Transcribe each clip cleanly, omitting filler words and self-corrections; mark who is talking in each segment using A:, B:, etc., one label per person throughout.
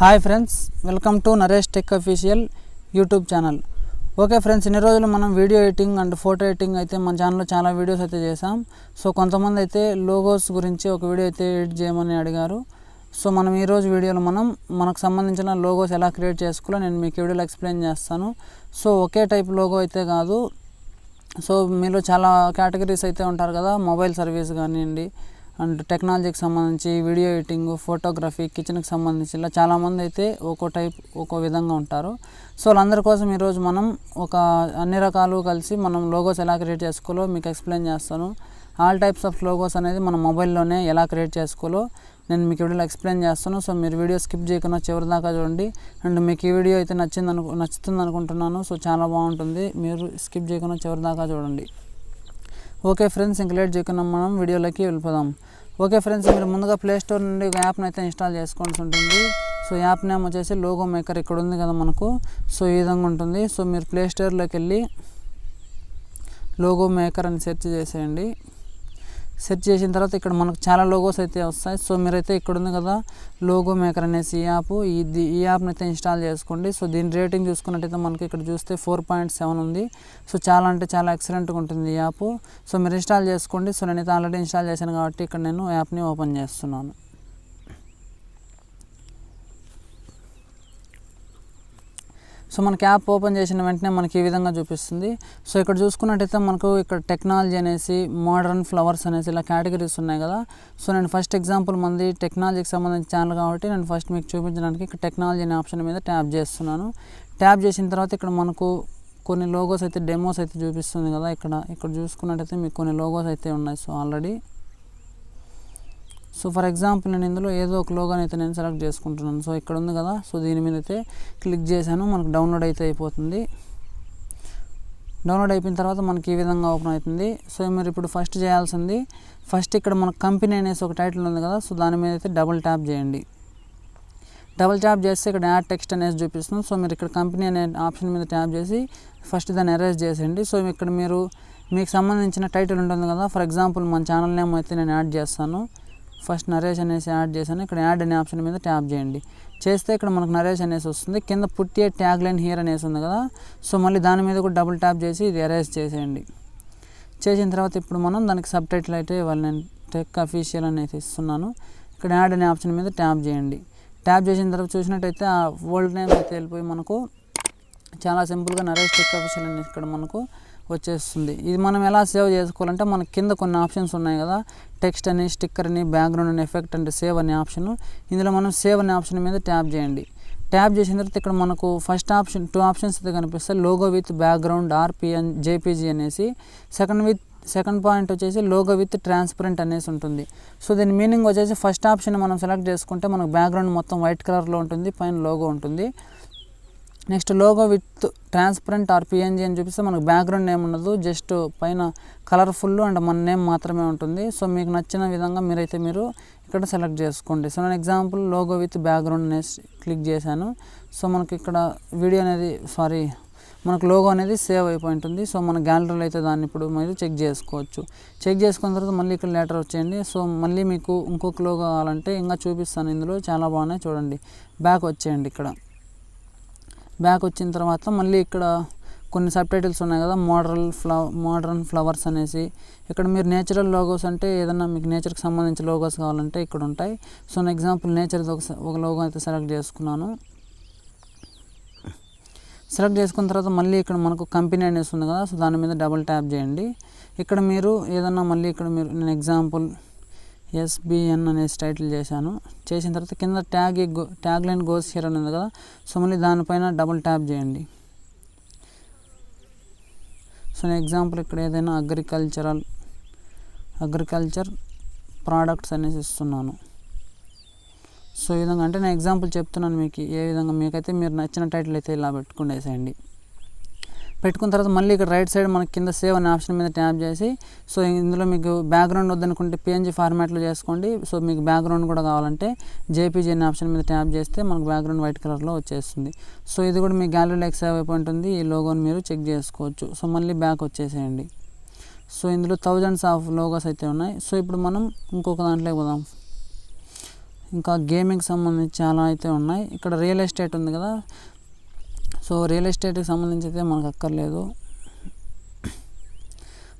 A: Hi friends, welcome to Naresh tech official YouTube channel. Okay friends, ఇన్ని రోజులు మనం video editing and photo editing అయితే మన ఛానల్లో చాలా వీడియోస్ అయితే చేసాం. సో కొంతమంది అయితే లోగోస్ గురించి ఒక వీడియో అయితే ఎడిట్ చేయమని అడిగారు. సో మనం ఈరోజు వీడియోలో మనకు సంబంధించిన లోగోస్ ఎలా క్రియేట్ చేసుకోవాలో నేను మీకు వీడియోలో ఎక్స్ప్లెయిన్ చేస్తాను. సో ఒకే టైప్ లోగో అయితే కాదు. సో మీలో చాలా కేటగిరీస్ అయితే ఉంటారు కదా, మొబైల్ సర్వీస్ కానివ్వండి అండ్ టెక్నాలజీకి సంబంధించి వీడియో ఎడిటింగ్, ఫోటోగ్రఫీ, కిచెన్కి సంబంధించి ఇలా చాలామంది అయితే ఒక్కో టైప్ ఒక్కో విధంగా ఉంటారు. సో వాళ్ళందరి కోసం ఈరోజు మనం అన్ని రకాలు కలిసి మనం లోగోస్ ఎలా క్రియేట్ చేసుకోవాలో మీకు ఎక్స్ప్లెయిన్ చేస్తాను. ఆల్ టైప్స్ ఆఫ్ లోగోస్ అనేది మన మొబైల్లోనే ఎలా క్రియేట్ చేసుకోవాలో నేను మీకు వీడియోలో ఎక్స్ప్లెయిన్ చేస్తాను. సో మీరు వీడియో స్కిప్ చేయకుండా చివరి దాకా చూడండి. అండ్ మీకు ఈ వీడియో అయితే నచ్చుతుంది అనుకుంటున్నాను. సో చాలా బాగుంటుంది, మీరు స్కిప్ చేయకుండా చివరి దాకా చూడండి. ఓకే ఫ్రెండ్స్, ఇంక లేట్ చేయకుండా మనం వీడియోలోకి వెళ్ళిపోదాం. ఓకే ఫ్రెండ్స్, మీరు ముందుగా ప్లే స్టోర్ నుండి ఒక యాప్ని అయితే ఇన్స్టాల్ చేసుకోవాల్సి ఉంటుంది. సో యాప్ నేమ్ వచ్చేసి లోగో మేకర్. ఇక్కడ ఉంది కదా మనకు, సో ఈ విధంగా ఉంటుంది. సో మీరు ప్లే స్టోర్లోకి వెళ్ళి లోగో మేకర్ అని సెర్చ్ చేసేయండి. సెర్చ్ చేసిన తర్వాత ఇక్కడ మనకు చాలా లోగోస్ అయితే వస్తాయి. సో మీరైతే ఇక్కడ ఉంది కదా లోగో మేకర్ అనేసి ఈ యాప్ని అయితే ఇన్స్టాల్ చేసుకోండి. సో దీని రేటింగ్ చూసుకున్నట్టయితే మనకి ఇక్కడ చూస్తే 4.7 ఉంది. సో చాలా అంటే చాలా ఎక్సలెంట్గా ఉంటుంది ఈ యాప్. సో మీరు ఇన్స్టాల్ చేసుకోండి. సో నేనైతే ఆల్రెడీ ఇన్స్టాల్ చేశాను కాబట్టి ఇక్కడ నేను యాప్ని ఓపెన్ చేస్తున్నాను. సో మనకి యాప్ ఓపెన్ చేసిన వెంటనే మనకి ఈ విధంగా చూపిస్తుంది. సో ఇక్కడ చూసుకున్నట్టయితే మనకు ఇక్కడ టెక్నాలజీ అనేసి, మోడర్న్ ఫ్లవర్స్ అనేసి ఇలా కేటగిరీస్ ఉన్నాయి కదా. సో నేను ఫస్ట్ ఎగ్జాంపుల్ మంది టెక్నాలజీకి సంబంధించిన ఛానల్ కాబట్టి నేను ఫస్ట్ మీకు చూపించడానికి ఇక్కడ టెక్నాలజీ అనే ఆప్షన్ మీద ట్యాప్ చేస్తున్నాను. ట్యాప్ చేసిన తర్వాత ఇక్కడ మనకు కొన్ని లోగోస్ అయితే డెమోస్ అయితే చూపిస్తుంది కదా. ఇక్కడ చూసుకున్నట్టయితే మీకు కొన్ని లోగోస్ అయితే ఉన్నాయి. So already so for example నేను ఇందులో ఏదో ఒక లోగోని అయితే నేను సెలెక్ట్ చేసుకుంటున్నాను. సో ఇక్కడ ఉంది కదా, సో దీని మీద అయితే క్లిక్ చేశాను. మనకు డౌన్లోడ్ అయితే అయిపోతుంది. డౌన్లోడ్ అయిపోయిన తర్వాత మనకి ఈ విధంగా ఓపెన్ అవుతుంది. సో మీరు ఇప్పుడు ఫస్ట్ చేయాల్సింది, ఫస్ట్ ఇక్కడ మనకు కంపెనీ అనేసి ఒక టైటిల్ ఉంది కదా, సో దాని మీద అయితే డబుల్ ట్యాప్ చేయండి. డబుల్ ట్యాప్ చేస్తే ఇక్కడ యాడ్ టెక్స్ట్ అనేసి చూపిస్తుంది. సో మీరు ఇక్కడ కంపెనీ అనే ఆప్షన్ మీద ట్యాప్ చేసి ఫస్ట్ దాన్ని ఎరేజ్ చేసేయండి. సో ఇక్కడ మీకు సంబంధించిన టైటిల్ ఉంటుంది కదా. ఫర్ ఎగ్జాంపుల్ మన ఛానల్ నేమ్ అయితే నేను యాడ్ చేస్తాను. ఫస్ట్ నరేష్ అనేసి యాడ్ చేశాను. ఇక్కడ యాడ్ అనే ఆప్షన్ మీద ట్యాప్ చేయండి. చేస్తే ఇక్కడ మనకు నరేష్ అనేసి వస్తుంది. కింద put a tag line here అనేసి ఉంది కదా. సో మళ్ళీ దాని మీద కూడా డబుల్ ట్యాప్ చేసి ఇది ఎరేజ్ చేసేయండి. చేసిన తర్వాత ఇప్పుడు మనం దానికి సబ్ టైటిల్ అయితే ఇవ్వాలి. నేను టెక్ అఫీషియల్ అనేది ఇస్తున్నాను. ఇక్కడ యాడ్ అనే ఆప్షన్ మీద ట్యాప్ చేయండి. ట్యాప్ చేసిన తర్వాత చూసినట్టయితే ఆ ఓల్డ్ నేమ్ అయితే వెళ్ళిపోయి మనకు చాలా సింపుల్గా నరేష్ టెక్ అఫీషియల్ అనేది ఇక్కడ మనకు వచ్చేస్తుంది. ఇది మనం ఎలా సేవ్ చేసుకోవాలంటే మనకి కింద కొన్ని ఆప్షన్స్ ఉన్నాయి కదా, టెక్స్ట్ అని, స్టిక్కర్ అని, బ్యాక్గ్రౌండ్ అని, ఎఫెక్ట్ అంటే సేవ్ అనే ఆప్షన్. ఇందులో మనం సేవ్ అనే ఆప్షన్ మీద ట్యాప్ చేయండి. ట్యాప్ చేసిన తర్వాత ఇక్కడ మనకు ఫస్ట్ ఆప్షన్ 2 ఆప్షన్స్ అయితే కనిపిస్తాయి. Logo with background RPN JPG అనేసి, సెకండ్ పాయింట్ వచ్చేసి లోగో విత్ ట్రాన్స్పరెంట్ అనేసి ఉంటుంది. సో దీని మీనింగ్ వచ్చేసి ఫస్ట్ ఆప్షన్ మనం సెలెక్ట్ చేసుకుంటే మనకు బ్యాక్గ్రౌండ్ మొత్తం వైట్ కలర్లో ఉంటుంది, పైన లోగో ఉంటుంది. నెక్స్ట్ లోగో విత్ ట్రాన్స్పరెంట్ ఆర్పిఎన్జీ అని చూపిస్తే మనకు బ్యాక్గ్రౌండ్ నేమ్ ఉండదు, జస్ట్ పైన కలర్ఫుల్ అండ్ మన నేమ్ మాత్రమే ఉంటుంది. సో మీకు నచ్చిన విధంగా మీరు ఇక్కడ సెలెక్ట్ చేసుకోండి. సో నేను ఎగ్జాంపుల్ లోగో విత్ బ్యాక్గ్రౌండ్ అనేసి క్లిక్ చేశాను. సో మనకి ఇక్కడ మనకు లోగో అనేది సేవ్ అయిపోయి ఉంటుంది. సో మన గ్యాలరీలో అయితే దాన్ని ఇప్పుడు మీరు చెక్ చేసుకోవచ్చు. చెక్ చేసుకున్న తర్వాత మళ్ళీ ఇక్కడ లెటర్ వచ్చేయండి. సో మళ్ళీ మీకు ఇంకొక లోగో కావాలంటే ఇంకా చూపిస్తాను. ఇందులో చాలా బాగున్నాయి చూడండి. బ్యాక్ వచ్చేయండి. ఇక్కడ బ్యాక్ వచ్చిన తర్వాత మళ్ళీ ఇక్కడ కొన్ని సబ్ టైటిల్స్ ఉన్నాయి కదా, మోడర్న్ ఫ్లవర్స్ అనేసి. ఇక్కడ మీరు నేచురల్ లోగోస్ అంటే ఏదన్నా మీకు నేచర్కి సంబంధించిన లోగోస్ కావాలంటే ఇక్కడ ఉంటాయి. సో నేను ఎగ్జాంపుల్ నేచర్ ఒక లోగో అయితే సెలెక్ట్ చేసుకున్నాను. సెలెక్ట్ చేసుకున్న తర్వాత మళ్ళీ ఇక్కడ మనకు కంపెనీ అనేసి ఉంది కదా, సో దాని మీద డబుల్ ట్యాప్ చేయండి. ఇక్కడ మీరు ఏదన్నా మళ్ళీ నేను ఎగ్జాంపుల్ ఎస్బిఎన్ అనేసి టైటిల్ చేశాను. చేసిన తర్వాత కింద ట్యాగ్ లైన్ గోస్ హియర్ అని ఉంది కదా, సో మళ్ళీ దానిపైన డబుల్ ట్యాప్ చేయండి. సో నేను ఎగ్జాంపుల్ ఇక్కడ ఏదైనా అగ్రికల్చర్ ప్రోడక్ట్స్ అనేసి ఇస్తున్నాను. సో ఈ విధంగా అంటే నేను ఎగ్జాంపుల్ చెప్తున్నాను మీకు ఏ విధంగా. మీకైతే మీరు నచ్చిన టైటిల్ అయితే ఇలా పెట్టుకునేసేయండి. పెట్టుకున్న తర్వాత మళ్ళీ ఇక్కడ రైట్ సైడ్ మనకి కింద సేవ్ అనే ఆప్షన్ మీద ట్యాప్ చేసి, సో ఇందులో మీకు బ్యాక్గ్రౌండ్ వద్దనుకుంటే పిఎన్జీ ఫార్మాట్లో చేసుకోండి. సో మీకు బ్యాక్గ్రౌండ్ కూడా కావాలంటే జేపీజీ అనే ఆప్షన్ మీద ట్యాప్ చేస్తే మనకు బ్యాక్గ్రౌండ్ వైట్ కలర్లో వచ్చేస్తుంది. సో ఇది కూడా మీ గ్యాలరీలోకి సేవ్ అయిపోయి ఉంటుంది. ఈ లోగోని మీరు చెక్ చేసుకోవచ్చు. సో మళ్ళీ బ్యాక్ వచ్చేసేయండి. సో ఇందులో థౌజండ్స్ ఆఫ్ లోగోస్ అయితే ఉన్నాయి. సో ఇప్పుడు మనం ఇంకొక దాంట్లోకి పోదాం. ఇంకా గేమింగ్ సంబంధించి చాలా అయితే ఉన్నాయి. ఇక్కడ రియల్ ఎస్టేట్ ఉంది కదా, సో రియల్ ఎస్టేట్కి సంబంధించి అయితే మనకు అక్కర్లేదు.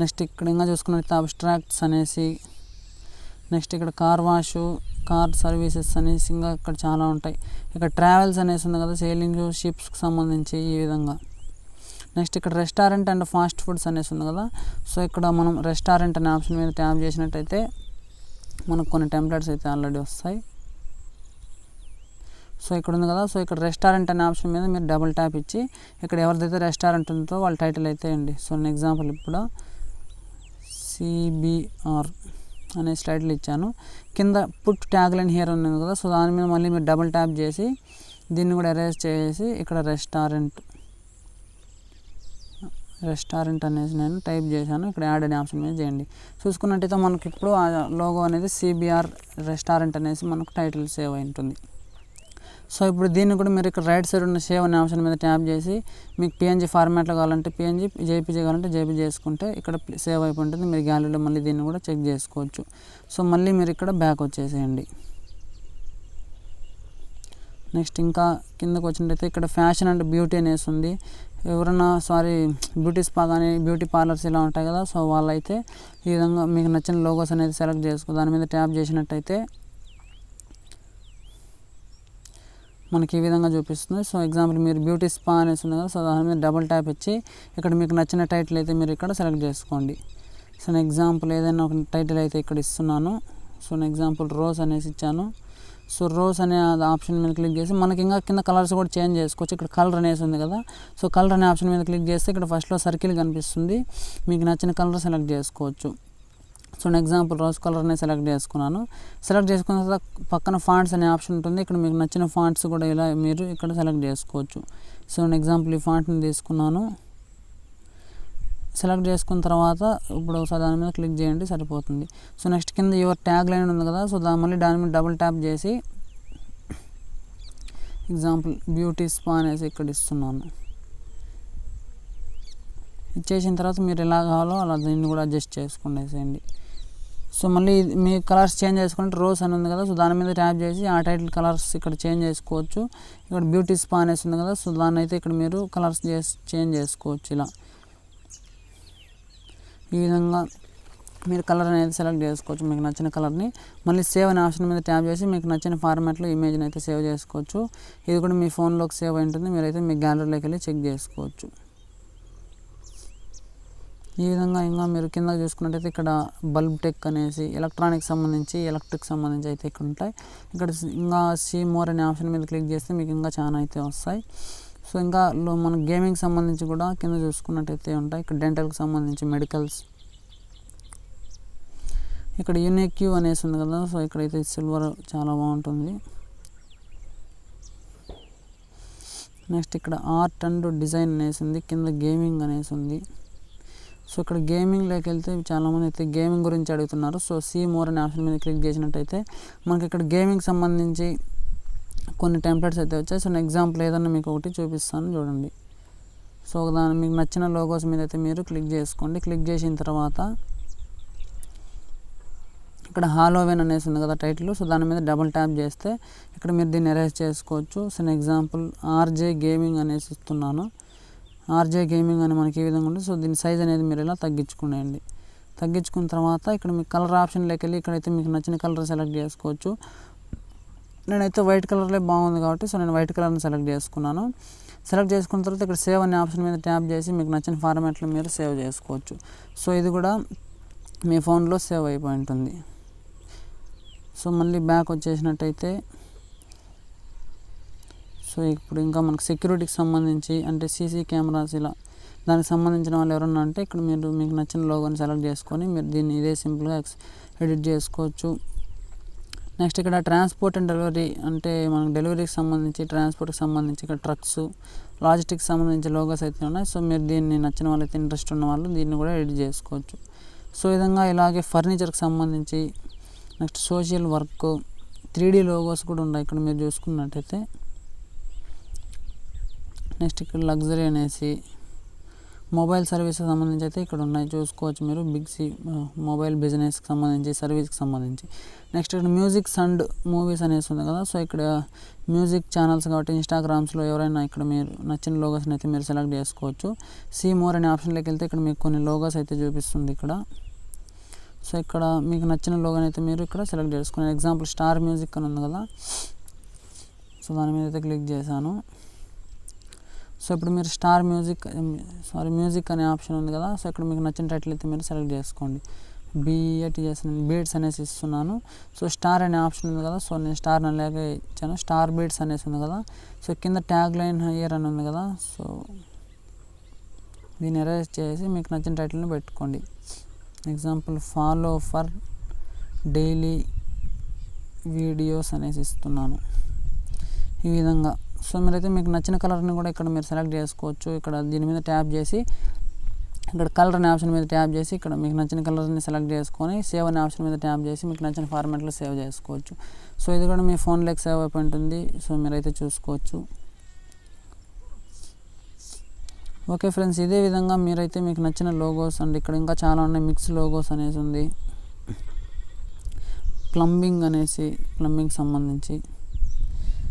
A: నెక్స్ట్ ఇక్కడ ఇంకా చూసుకున్నట్లయితే అబ్స్ట్రాక్ట్స్ అనేసి, నెక్స్ట్ ఇక్కడ కార్ వాష్, కార్ సర్వీసెస్ అనేసి ఇంకా ఇక్కడ చాలా ఉంటాయి. ఇక్కడ ట్రావెల్స్ అనేసి ఉంది కదా, సేలింగ్ షిప్స్కి సంబంధించి ఈ విధంగా. నెక్స్ట్ ఇక్కడ రెస్టారెంట్ అండ్ ఫాస్ట్ ఫుడ్స్ అనేసి ఉంది కదా, సో ఇక్కడ మనం రెస్టారెంట్ అనే ఆప్షన్ మీద ట్యాప్ చేసినట్టయితే మనకు కొన్ని టెంప్లెట్స్ అయితే ఆల్రెడీ వస్తాయి. సో ఇక్కడ ఉంది కదా, సో ఇక్కడ రెస్టారెంట్ అనే ఆప్షన్ మీద మీరు డబుల్ ట్యాప్ ఇచ్చి ఇక్కడ ఎవరిదైతే రెస్టారెంట్ ఉందో వాళ్ళ టైటిల్ అయితే అండి. సో నేను ఎగ్జాంపుల్ ఇప్పుడు CBR అనే టైటిల్ ఇచ్చాను. కింద పుట్ ట్యాగ్ లైన్ హియర్ ఉంది కదా, సో దాని మీద మళ్ళీ మీరు డబుల్ ట్యాప్ చేసి దీన్ని కూడా ఎరేజ్ చేసి ఇక్కడ రెస్టారెంట్ అనేసి నేను టైప్ చేశాను. ఇక్కడ యాడ్ అనే ఆప్షన్ మీద చేయండి. చూసుకున్నట్టయితే మనకి ఇప్పుడు ఆ లోగో అనేది CBR రెస్టారెంట్ అనేసి మనకు టైటిల్ సేవ్ అయి ఉంటుంది. సో ఇప్పుడు దీన్ని కూడా మీరు ఇక్కడ రైట్ సైడ్ ఉన్న సేవ్ అనే ఆప్షన్ మీద ట్యాప్ చేసి మీకు PNG ఫార్మాట్లో కావాలంటే PNG, JPG కావాలంటే JPG చేసుకుంటే ఇక్కడ సేవ్ అయిపోయి ఉంటుంది. మీరు గ్యాలరీలో మళ్ళీ దీన్ని కూడా చెక్ చేసుకోవచ్చు. సో మళ్ళీ మీరు ఇక్కడ బ్యాక్ వచ్చేసేయండి. నెక్స్ట్ ఇంకా కిందకు వచ్చినట్టయితే ఇక్కడ ఫ్యాషన్ అండ్ బ్యూటీ అనేసి ఉంది. ఎవరైనా బ్యూటీ స్పా కానీ బ్యూటీ పార్లర్స్ ఇలా ఉంటాయి కదా, సో వాళ్ళైతే ఈ విధంగా మీకు నచ్చిన లోగోస్ అనేది సెలెక్ట్ చేసుకో, దాని మీద ట్యాప్ చేసినట్టయితే మనకి ఈ విధంగా చూపిస్తుంది. సో ఎగ్జాంపుల్ మీరు బ్యూటీ స్పా అనేసి ఉంది కదా, సో దాని మీద డబుల్ ట్యాప్ ఇచ్చి ఇక్కడ మీకు నచ్చిన టైటిల్ అయితే మీరు ఇక్కడ సెలెక్ట్ చేసుకోండి. సో నేను ఎగ్జాంపుల్ ఏదైనా ఒక టైటిల్ అయితే ఇక్కడ ఇస్తున్నాను. సో నేను ఎగ్జాంపుల్ రోజ్ అనేసి ఇచ్చాను. సో రోజ్ అనే ఆప్షన్ మీద క్లిక్ చేసి మనకి ఇంకా కింద కలర్స్ కూడా చేంజ్ చేసుకోవచ్చు. ఇక్కడ కలర్ అనేసి ఉంది కదా, సో కలర్ అనే ఆప్షన్ మీద క్లిక్ చేస్తే ఇక్కడ ఫస్ట్లో సర్కిల్ కనిపిస్తుంది, మీకు నచ్చిన కలర్ సెలెక్ట్ చేసుకోవచ్చు. సో నేను ఎగ్జాంపుల్ రోజ్ కలర్ని సెలెక్ట్ చేసుకున్నాను. సెలెక్ట్ చేసుకున్న తర్వాత పక్కన ఫాంట్స్ అనే ఆప్షన్ ఉంటుంది, ఇక్కడ మీకు నచ్చిన ఫాంట్స్ కూడా ఇలా మీరు ఇక్కడ సెలెక్ట్ చేసుకోవచ్చు. సో నేను ఎగ్జాంపుల్ ఈ ఫాంట్ని తీసుకున్నాను. సెలెక్ట్ చేసుకున్న తర్వాత ఇప్పుడు ఒకసారి దాని మీద క్లిక్ చేయండి, సరిపోతుంది. సో నెక్స్ట్ కింద యువర్ ట్యాగ్ లైన్ ఉంది కదా, సో మళ్ళీ దాని మీద డబుల్ ట్యాప్ చేసి ఎగ్జాంపుల్ బ్యూటీ స్పా అనేసి ఇక్కడ ఇస్తున్నాను. ఇచ్చేసిన తర్వాత మీరు ఎలా కావాలో అలా దీన్ని కూడా అడ్జస్ట్ చేసుకునేసేయండి. సో మళ్ళీ మీ కలర్స్ చేంజ్ చేసుకుంటే రోజ్ అని ఉంది కదా, సో దాని మీద ట్యాప్ చేసి ఆ టైటిల్ కలర్స్ ఇక్కడ చేంజ్ చేసుకోవచ్చు. ఇక్కడ బ్యూటీ స్పా అనేసి ఉంది కదా, సో దాన్ని అయితే ఇక్కడ మీరు కలర్స్ చేంజ్ చేసుకోవచ్చు. ఇలా ఈ విధంగా మీరు కలర్ అనేది సెలెక్ట్ చేసుకోవచ్చు, మీకు నచ్చిన కలర్ని. మళ్ళీ సేవ్ అనే ఆప్షన్ మీద ట్యాప్ చేసి మీకు నచ్చిన ఫార్మాట్లో ఇమేజ్ని అయితే సేవ్ చేసుకోవచ్చు. ఇది కూడా మీ ఫోన్లోకి సేవ్ అయి ఉంటుంది, మీరైతే మీ గ్యాలరీలోకి వెళ్ళి చెక్ చేసుకోవచ్చు. ఈ విధంగా ఇంకా మీరు కింద చూసుకున్నట్టయితే ఇక్కడ బల్బ్ టెక్ అనేసి ఎలక్ట్రిక్ సంబంధించి అయితే ఇక్కడ ఉంటాయి. ఇక్కడ ఇంకా సీ మోర్ అనే ఆప్షన్ మీద క్లిక్ చేస్తే మీకు ఇంకా చాలా అయితే వస్తాయి. సో ఇంకా మన గేమింగ్ సంబంధించి కూడా కింద చూసుకున్నట్టయితే ఉంటాయి. ఇక్కడ డెంటల్కి సంబంధించి మెడికల్స్, ఇక్కడ యూనిక్యూ అనేసి ఉంది కదా, సో ఇక్కడైతే సిల్వర్ చాలా బాగుంటుంది. నెక్స్ట్ ఇక్కడ ఆర్ట్ అండ్ డిజైన్ అనేసి ఉంది, కింద గేమింగ్ అనేసి ఉంది. సో ఇక్కడ గేమింగ్లోకి వెళ్తే చాలామంది అయితే గేమింగ్ గురించి అడుగుతున్నారు. సో సీ మోర్ అనే ఆప్షన్ మీద క్లిక్ చేసినట్టయితే మనకి ఇక్కడ గేమింగ్ సంబంధించి కొన్ని టెంప్లెట్స్ అయితే వచ్చాయి. సో నేను ఎగ్జాంపుల్ ఏదన్నా మీకు ఒకటి చూపిస్తాను చూడండి. సో దాని మీకు నచ్చిన లోగోస్ మీద అయితే మీరు క్లిక్ చేసుకోండి. క్లిక్ చేసిన తర్వాత ఇక్కడ హాలోవెన్ అనేసి ఉంది కదా టైటిల్, సో దాని మీద డబుల్ ట్యాప్ చేస్తే ఇక్కడ మీరు దీన్ని ఎరేజ్ చేసుకోవచ్చు. సో నేను ఎగ్జాంపుల్ ఆర్జే గేమింగ్ అనేసి ఇస్తున్నాను. ఆర్జే గేమింగ్ అని మనకి ఈ విధంగా ఉంటుంది. సో దీని సైజ్ అనేది మీరు ఇలా తగ్గించుకునేయండి. తగ్గించుకున్న తర్వాత ఇక్కడ మీకు కలర్ ఆప్షన్లోకి వెళ్ళి ఇక్కడైతే మీకు నచ్చిన కలర్ సెలెక్ట్ చేసుకోవచ్చు. నేనైతే వైట్ కలర్లే బాగుంది కాబట్టి సో నేను వైట్ కలర్ని సెలెక్ట్ చేసుకున్నాను. సెలెక్ట్ చేసుకున్న తర్వాత ఇక్కడ సేవ్ అనే ఆప్షన్ మీద ట్యాప్ చేసి మీకు నచ్చిన ఫార్మాట్లో మీరు సేవ్ చేసుకోవచ్చు. సో ఇది కూడా మీ ఫోన్లో సేవ్ అయిపోయి ఉంటుంది. సో మళ్ళీ బ్యాక్ వచ్చేసినట్టయితే సో ఇప్పుడు ఇంకా మనకు సెక్యూరిటీకి సంబంధించి అంటే సీసీ కెమెరాస్ ఇలా దానికి సంబంధించిన వాళ్ళు ఎవరన్నా అంటే ఇక్కడ మీరు మీకు నచ్చిన లోగోని సెలెక్ట్ చేసుకొని మీరు దీన్ని ఇదే సింపుల్గా ఎడిట్ చేసుకోవచ్చు. నెక్స్ట్ ఇక్కడ ట్రాన్స్పోర్ట్ అండ్ డెలివరీ అంటే మనకు డెలివరీకి సంబంధించి ట్రాన్స్పోర్ట్కి సంబంధించి ఇక్కడ ట్రక్స్ లాజిస్టిక్స్ సంబంధించి లోగోస్ అయితే ఉన్నాయి. సో మీరు దీన్ని నచ్చిన వాళ్ళైతే ఇంట్రెస్ట్ ఉన్న వాళ్ళు దీన్ని కూడా ఎడిట్ చేసుకోవచ్చు. సో ఈ విధంగా ఇలాగే ఫర్నిచర్కి సంబంధించి next social work 3D logos కూడా ఉన్నాయి ఇక్కడ మీరు చూసుకున్నట్టయితే. నెక్స్ట్ ఇక్కడ లగ్జరీ అనేసి మొబైల్ సర్వీస్కి సంబంధించి అయితే ఇక్కడ ఉన్నాయి, చూసుకోవచ్చు మీరు. బిగ్ సి మొబైల్ బిజినెస్కి సంబంధించి, సర్వీస్కి సంబంధించి. నెక్స్ట్ ఇక్కడ మ్యూజిక్స్ అండ్ మూవీస్ అనేసి ఉంది కదా. సో ఇక్కడ మ్యూజిక్ ఛానల్స్ కాబట్టి ఇన్స్టాగ్రామ్స్లో ఎవరైనా ఇక్కడ మీరు నచ్చిన లోగోస్ని అయితే మీరు సెలెక్ట్ చేసుకోవచ్చు. సీ మోర్ అనే ఆప్షన్లోకి వెళ్తే ఇక్కడ మీకు కొన్ని లోగోస్ అయితే చూపిస్తుంది ఇక్కడ. సో ఇక్కడ మీకు నచ్చిన లోగోని అయితే మీరు ఇక్కడ సెలెక్ట్ చేసుకున్నారు. ఎగ్జాంపుల్ స్టార్ మ్యూజిక్ అని ఉంది కదా. సో దాని మీద అయితే క్లిక్ చేశాను. సో ఇప్పుడు మీరు స్టార్ మ్యూజిక్ అనే ఆప్షన్ ఉంది కదా. సో ఇక్కడ మీకు నచ్చిన టైటిల్ అయితే మీరు సెలెక్ట్ చేసుకోండి. బీట్స్ అనేసి ఇస్తున్నాను. సో స్టార్ అనే ఆప్షన్ ఉంది కదా. సో నేను స్టార్ అలాగే ఇచ్చాను. స్టార్ బీట్స్ అనేసి ఉంది కదా. సో కింద ట్యాగ్ లైన్ హైయర్ అని ఉంది కదా. సో దీన్ని ఎరేజ్ చేసి మీకు నచ్చిన టైటిల్ని పెట్టుకోండి. Example follow for daily videos అనేసి ఇస్తున్నాను ఈ విధంగా. సో మీరైతే మీకు నచ్చిన కలర్ని కూడా ఇక్కడ మీరు సెలెక్ట్ చేసుకోవచ్చు. ఇక్కడ దీని మీద ట్యాప్ చేసి ఇక్కడ కలర్ అనే ఆప్షన్ మీద ట్యాప్ చేసి ఇక్కడ మీకు నచ్చిన కలర్ని సెలెక్ట్ చేసుకొని సేవ్ అనే ఆప్షన్ మీద ట్యాప్ చేసి మీకు నచ్చిన ఫార్మాట్లో సేవ్ చేసుకోవచ్చు. సో ఇది కూడా మీ ఫోన్లోకి సేవ్ అయిపోయి ఉంటుంది. సో మీరైతే చూసుకోవచ్చు. ఓకే ఫ్రెండ్స్, ఇదే విధంగా మీరైతే మీకు నచ్చిన లోగోస్ అండ్ ఇక్కడ ఇంకా చాలా ఉన్నాయి. మిక్స్ లోగోస్ అనేసి ఉంది. ప్లంబింగ్ సంబంధించి,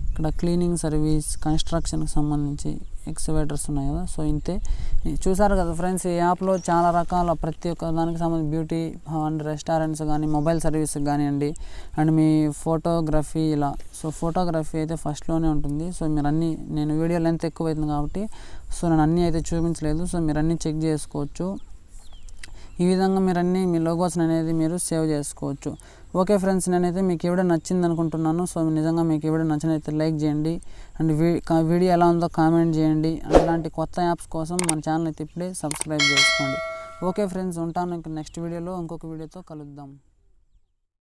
A: ఇక్కడ క్లీనింగ్ సర్వీస్, కన్స్ట్రక్షన్కి సంబంధించి ఎక్స్కవేటర్స్ ఉన్నాయి కదా. సో ఇంతే, చూసారు కదా ఫ్రెండ్స్. ఈ యాప్లో చాలా రకాల ప్రతి ఒక్క దానికి సంబంధించి బ్యూటీ అండ్ రెస్టారెంట్స్ కానీ, మొబైల్ సర్వీస్ కానివ్వండి, అండ్ మీ ఫోటోగ్రఫీ ఇలా. సో ఫోటోగ్రఫీ అయితే ఫస్ట్లోనే ఉంటుంది. సో మీరు అన్నీ, నేను వీడియో లెంత్ ఎక్కువ అవుతుంది కాబట్టి సో నేను అన్నీ అయితే చూపించలేదు. సో మీరు అన్నీ చెక్ చేసుకోవచ్చు. ఈ విధంగా మీరు అన్నీ మీ లోగోస్ అనేది మీరు సేవ్ చేసుకోవచ్చు. ఓకే ఫ్రెండ్స్, నేనైతే మీకు వీడియో నచ్చింది అనుకుంటున్నాను. సో నిజంగా మీకు వీడియో నచ్చినైతే లైక్ చేయండి అండ్ వీడియో ఎలా ఉందో కామెంట్ చేయండి. అండ్ ఇలాంటి కొత్త యాప్స్ కోసం మన ఛానల్ అయితే ఇప్పుడే సబ్స్క్రైబ్ చేసుకోండి. ఓకే ఫ్రెండ్స్, ఉంటాను. నెక్స్ట్ వీడియోలో ఇంకొక వీడియోతో కలుద్దాం.